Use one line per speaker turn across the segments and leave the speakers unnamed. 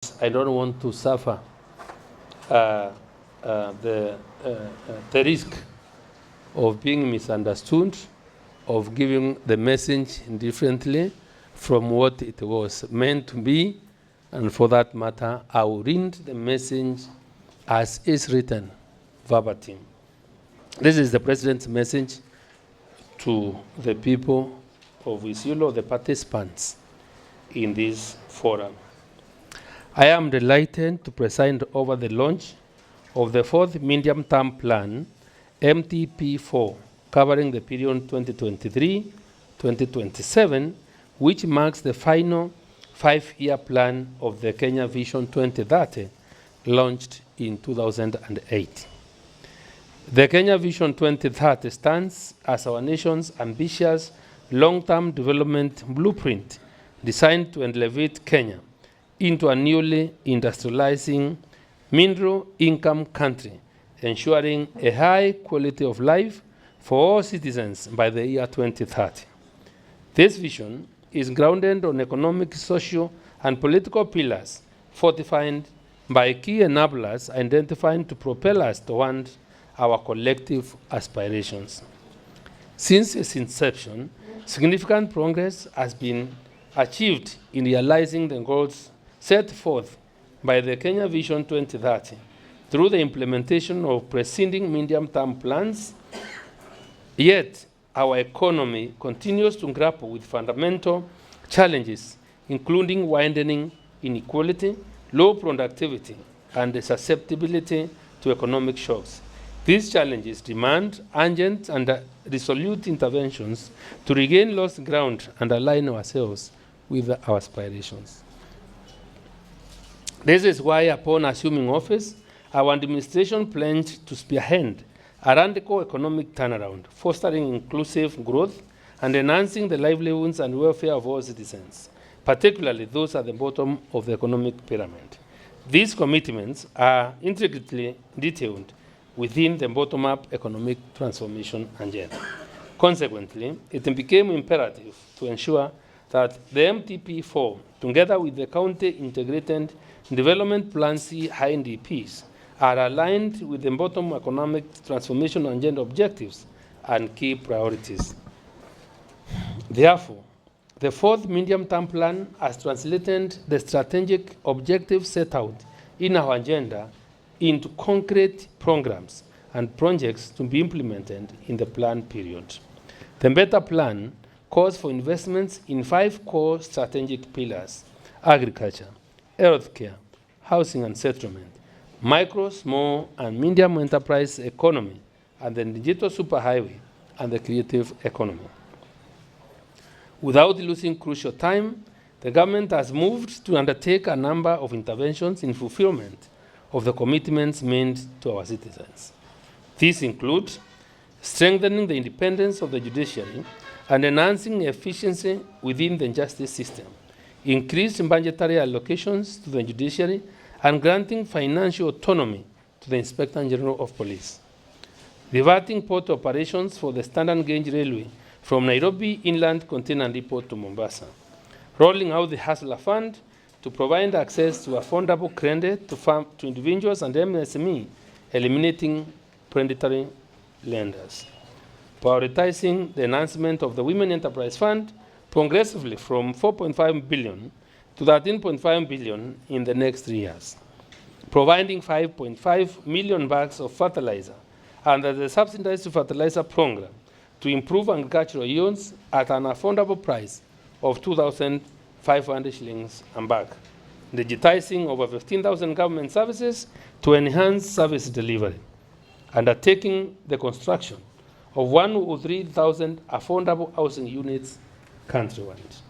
I don't want to suffer the risk of being misunderstood, of giving the message differently from what it was meant to be, and for that matter, I will read the message as is written, verbatim. This is the President's message to the people of Isiolo, the participants in this forum. I am delighted to preside over the launch of the fourth medium-term plan, MTP4, covering the period 2023-2027, which marks the final five-year plan of the Kenya Vision 2030, launched in 2008. The Kenya Vision 2030 stands as our nation's ambitious long-term development blueprint designed to elevate Kenya into a newly industrializing middle income country, ensuring a high quality of life for all citizens by the year 2030. This vision is grounded on economic, social, and political pillars, fortified by key enablers identified to propel us toward our collective aspirations. Since its inception, significant progress has been achieved in realizing the goals set forth by the Kenya Vision 2030 through the implementation of preceding medium-term plans. Yet, our economy continues to grapple with fundamental challenges, including widening inequality, low productivity, and the susceptibility to economic shocks. These challenges demand urgent and resolute interventions to regain lost ground and align ourselves with our aspirations. This is why, upon assuming office, our administration pledged to spearhead a radical economic turnaround, fostering inclusive growth and enhancing the livelihoods and welfare of all citizens, particularly those at the bottom of the economic pyramid. These commitments are intricately detailed within the bottom-up economic transformation agenda. Consequently, it became imperative to ensure that the MTP4, together with the County Integrated Development Plan C INDPs, are aligned with the bottom economic transformation agenda objectives and key priorities. Therefore, the fourth medium-term plan has translated the strategic objectives set out in our agenda into concrete programs and projects to be implemented in the plan period. The Better Plan calls for investments in 5 core strategic pillars: agriculture, healthcare, housing and settlement, micro, small, and medium enterprise economy, and the digital superhighway and the creative economy. Without losing crucial time, the government has moved to undertake a number of interventions in fulfillment of the commitments made to our citizens. These include strengthening the independence of the judiciary and enhancing efficiency within the justice system, increased budgetary allocations to the judiciary, and granting financial autonomy to the Inspector General of Police. Diverting port operations for the standard gauge railway from Nairobi Inland Container Depot to Mombasa. Rolling out the Hustler Fund to provide access to affordable credit to individuals and MSME, eliminating predatory lenders. Prioritizing the enhancement of the Women Enterprise Fund progressively from 4.5 billion to 13.5 billion in the next 3 years. Providing 5.5 million bags of fertilizer under the subsidized fertilizer program to improve agricultural yields at an affordable price of 2,500 shillings a bag. Digitizing over 15,000 government services to enhance service delivery. Undertaking the construction of 103,000 affordable housing units countrywide.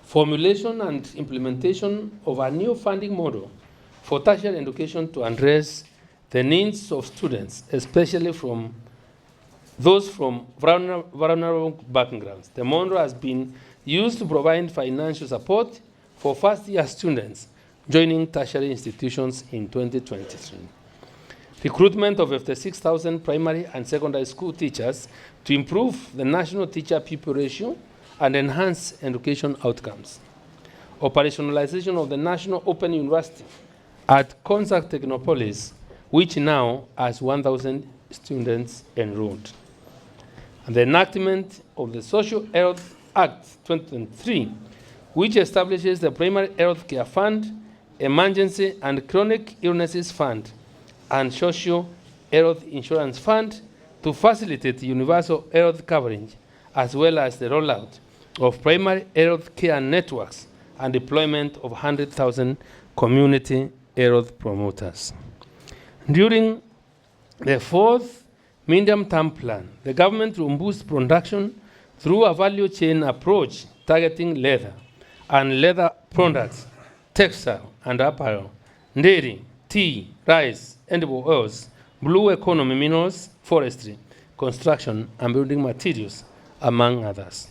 Formulation and implementation of a new funding model for tertiary education to address the needs of students, especially from those from vulnerable backgrounds. The model has been used to provide financial support for first-year students joining tertiary institutions in 2023. Recruitment of 56,000 primary and secondary school teachers to improve the national teacher-pupil ratio and enhance education outcomes. operationalization of the National Open University at Consac Technopolis, which now has 1,000 students enrolled. And the enactment of the Social Health Act 2023, which establishes the Primary Health Care Fund, Emergency and Chronic Illnesses Fund, and Social Health Insurance Fund to facilitate universal health coverage, as well as the rollout of primary health care networks and deployment of 100,000 community health promoters. During the fourth medium-term plan, the government will boost production through a value chain approach targeting leather and leather products, textile and apparel, dairy, tea, rice, edible oils, blue economy minerals, forestry, construction, and building materials, among others.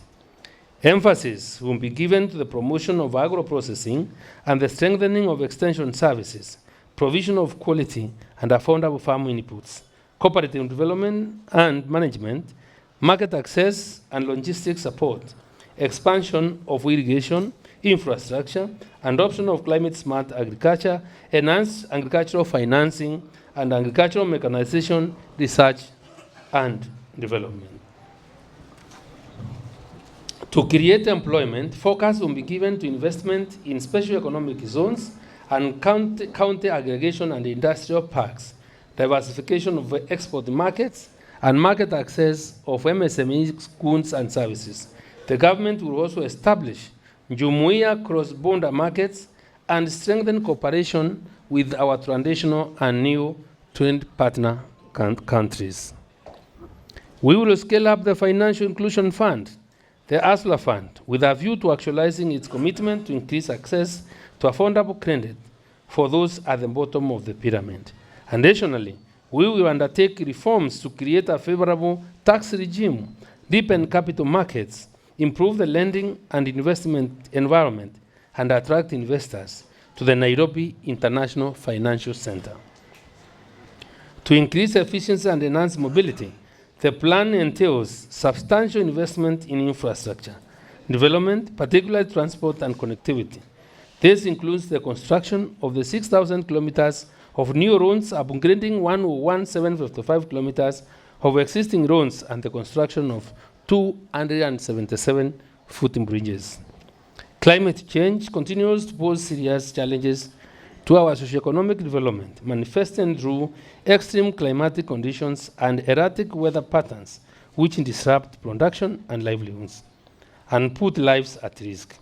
Emphasis will be given to the promotion of agro-processing and the strengthening of extension services, provision of quality and affordable farm inputs, cooperative development and management, market access and logistics support, expansion of irrigation, infrastructure, adoption of climate-smart agriculture, enhanced agricultural financing, and agricultural mechanization, research, and development. To create employment, focus will be given to investment in special economic zones and county aggregation and industrial parks, diversification of export markets, and market access of MSME goods and services. The government will also establish Jumuiya cross-border markets and strengthen cooperation with our traditional and new trade partner countries. We will scale up the Financial Inclusion Fund, the ASLA Fund, with a view to actualizing its commitment to increase access to affordable credit for those at the bottom of the pyramid. Additionally, we will undertake reforms to create a favorable tax regime, deepen capital markets, improve the lending and investment environment, and attract investors to the Nairobi International Financial Center. To increase efficiency and enhance mobility, the plan entails substantial investment in infrastructure development, particularly transport and connectivity. This includes the construction of the 6,000 kilometers of new roads, upgrading 1,755 kilometers of existing roads, and the construction of 277 footing bridges. Climate change continues to pose serious challenges to our socioeconomic development, manifesting through extreme climatic conditions and erratic weather patterns, which disrupt production and livelihoods and put lives at risk.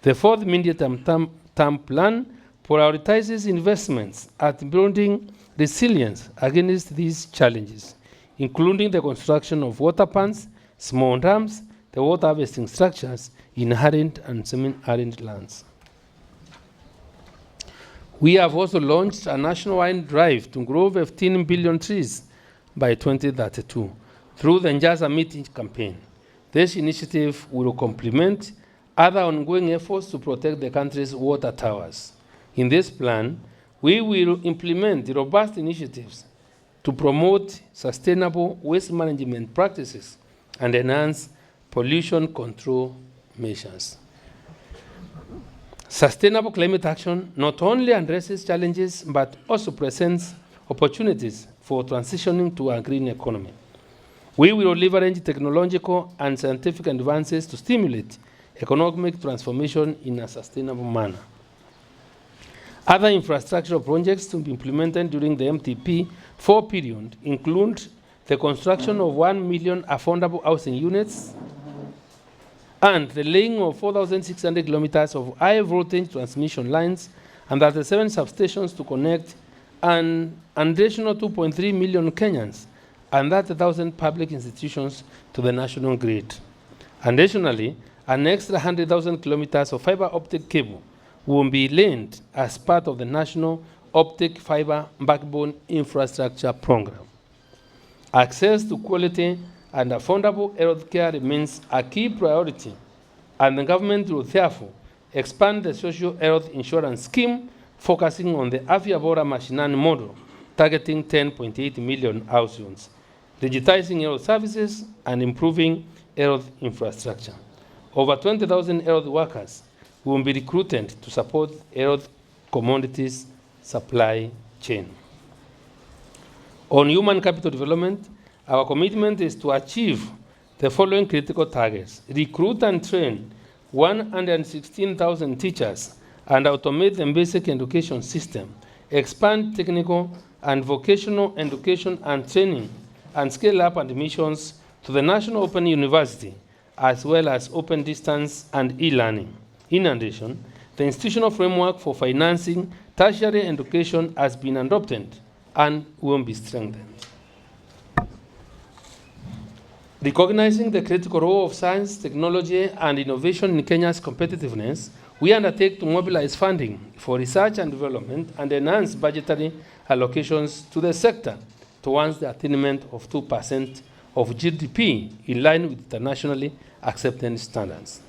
The fourth medium-term plan prioritizes investments at building resilience against these challenges, including the construction of water ponds, small dams, the water harvesting structures in arid and semi-arid lands. We have also launched a nationwide drive to grow 15 billion trees by 2032 through the Njaza Meeting campaign. This initiative will complement other ongoing efforts to protect the country's water towers. In this plan, we will implement robust initiatives to promote sustainable waste management practices and enhance pollution control measures. Sustainable climate action not only addresses challenges but also presents opportunities for transitioning to a green economy. We will leverage technological and scientific advances to stimulate economic transformation in a sustainable manner. Other infrastructural projects to be implemented during the MTP4 period include the construction of 1 million affordable housing units and the laying of 4,600 kilometers of high-voltage transmission lines and 37 substations to connect an additional 2.3 million Kenyans and 30,000 public institutions to the national grid. Additionally, an extra 100,000 kilometers of fiber optic cable will be laid as part of the National Optic Fiber Backbone Infrastructure Program. Access to quality and affordable health care remains a key priority, and the government will therefore expand the social health insurance scheme, focusing on the Afya Bora Mashinani model, targeting 10.8 million households, digitizing health services, and improving health infrastructure. Over 20,000 health workers will be recruited to support health commodities supply chain. On human capital development, our commitment is to achieve the following critical targets: recruit and train 116,000 teachers and automate the basic education system, expand technical and vocational education and training, and scale up admissions to the National Open University, as well as open distance and e-learning. In addition, the institutional framework for financing tertiary education has been adopted and will be strengthened. Recognizing the critical role of science, technology, and innovation in Kenya's competitiveness, we undertake to mobilize funding for research and development and enhance budgetary allocations to the sector towards the attainment of 2% of GDP in line with internationally accepted standards.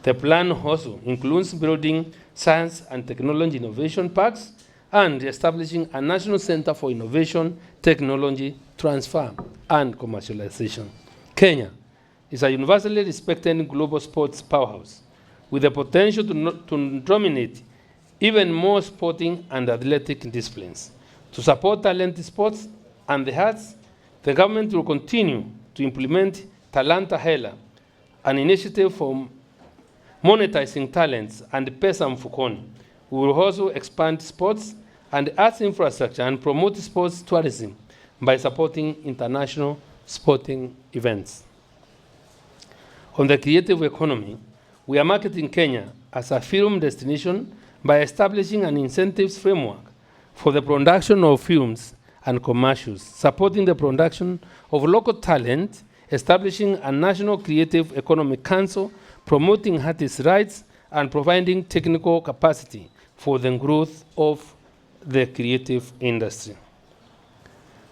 The plan also includes building science and technology innovation parks and establishing a national center for innovation, technology transfer, and commercialization. Kenya is a universally respected global sports powerhouse with the potential to dominate even more sporting and athletic disciplines. To support talent sports and the arts, the government will continue to implement Talanta Hela, an initiative for monetizing talents, and Pesa Mfukoni. We will also expand sports and arts infrastructure and promote sports tourism by supporting international sporting events. On the creative economy, we are marketing Kenya as a film destination by establishing an incentives framework for the production of films and commercials, supporting the production of local talent, establishing a national creative economic council, promoting artists' rights, and providing technical capacity for the growth of the creative industry.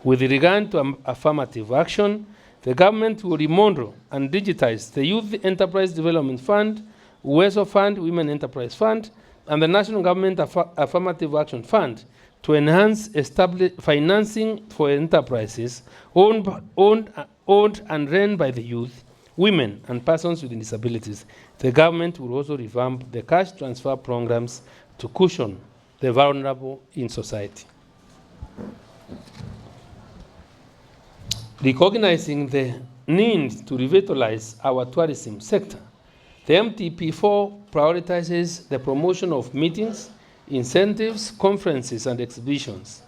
With regard to affirmative action, the government will remodel and digitize the Youth Enterprise Development Fund, UWESO Fund, Women Enterprise Fund, and the National Government Affirmative Action Fund to enhance financing for enterprises owned and run by the youth, women, and persons with disabilities. The government will also revamp the cash transfer programs to cushion the vulnerable in society. Recognizing the need to revitalize our tourism sector, the MTP4 prioritizes the promotion of meetings, incentives, conferences, and exhibitions,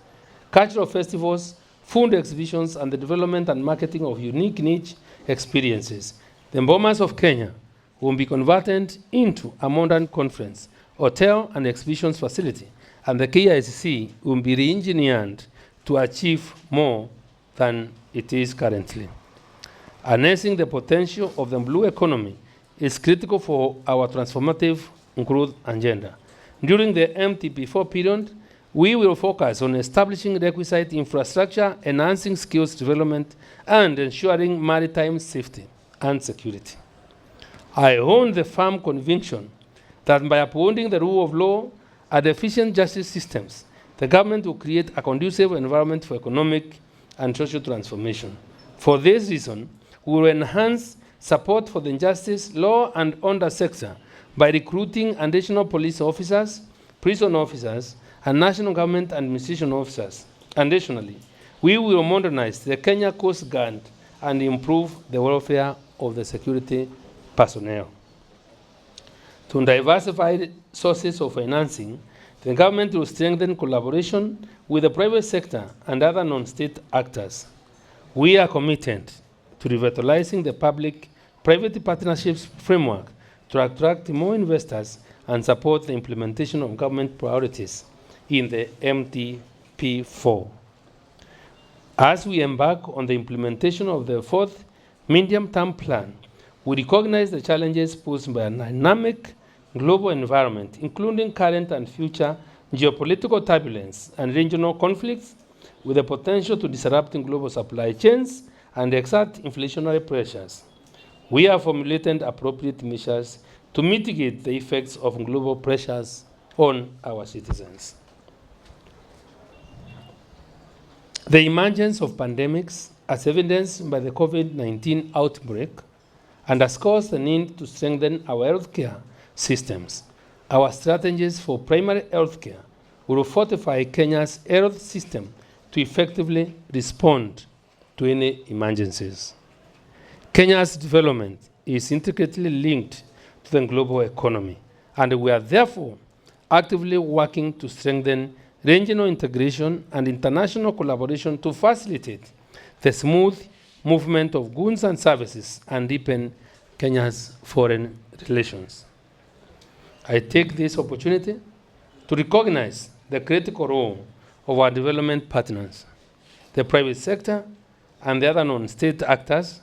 cultural festivals, food exhibitions, and the development and marketing of unique niche experiences. The Bomas of Kenya will be converted into a modern conference, hotel, and exhibitions facility, and the KICC will be re-engineered to achieve more than it is currently. Harnessing the potential of the blue economy is critical for our transformative growth agenda. During the MTP4 period, we will focus on establishing requisite infrastructure, enhancing skills development, and ensuring maritime safety and security. I own the firm conviction that by upholding the rule of law and efficient justice systems, the government will create a conducive environment for economic and social transformation. For this reason, we will enhance support for the justice, law, and order sector by recruiting additional police officers, prison officers, and national government administration officers. Additionally, we will modernize the Kenya Coast Guard and improve the welfare of the security personnel. To diversify sources of financing, the government will strengthen collaboration with the private sector and other non-state actors. We are committed to revitalizing the public-private partnerships framework to attract more investors and support the implementation of government priorities in the MTP4. As we embark on the implementation of the fourth medium-term plan, we recognize the challenges posed by a dynamic global environment, including current and future geopolitical turbulence and regional conflicts, with the potential to disrupt global supply chains and exert inflationary pressures. We have formulated appropriate measures to mitigate the effects of global pressures on our citizens. The emergence of pandemics, as evidenced by the COVID-19 outbreak, underscores the need to strengthen our healthcare systems. Our strategies for primary health care will fortify Kenya's health system to effectively respond to any emergencies. Kenya's development is intricately linked to the global economy, and we are therefore actively working to strengthen regional integration and international collaboration to facilitate the smooth movement of goods and services and deepen Kenya's foreign relations. I take this opportunity to recognize the critical role of our development partners, the private sector, and the other non-state actors,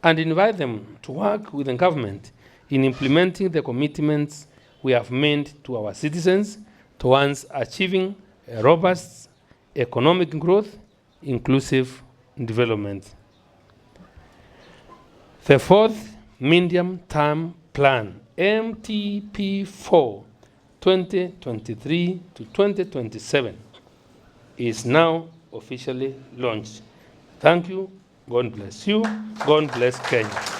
and invite them to work with the government in implementing the commitments we have made to our citizens towards achieving a robust economic growth, inclusive development. The fourth medium-term plan, MTP4 2023 to 2027, is now officially launched. Thank you. God bless you. God bless Kenya.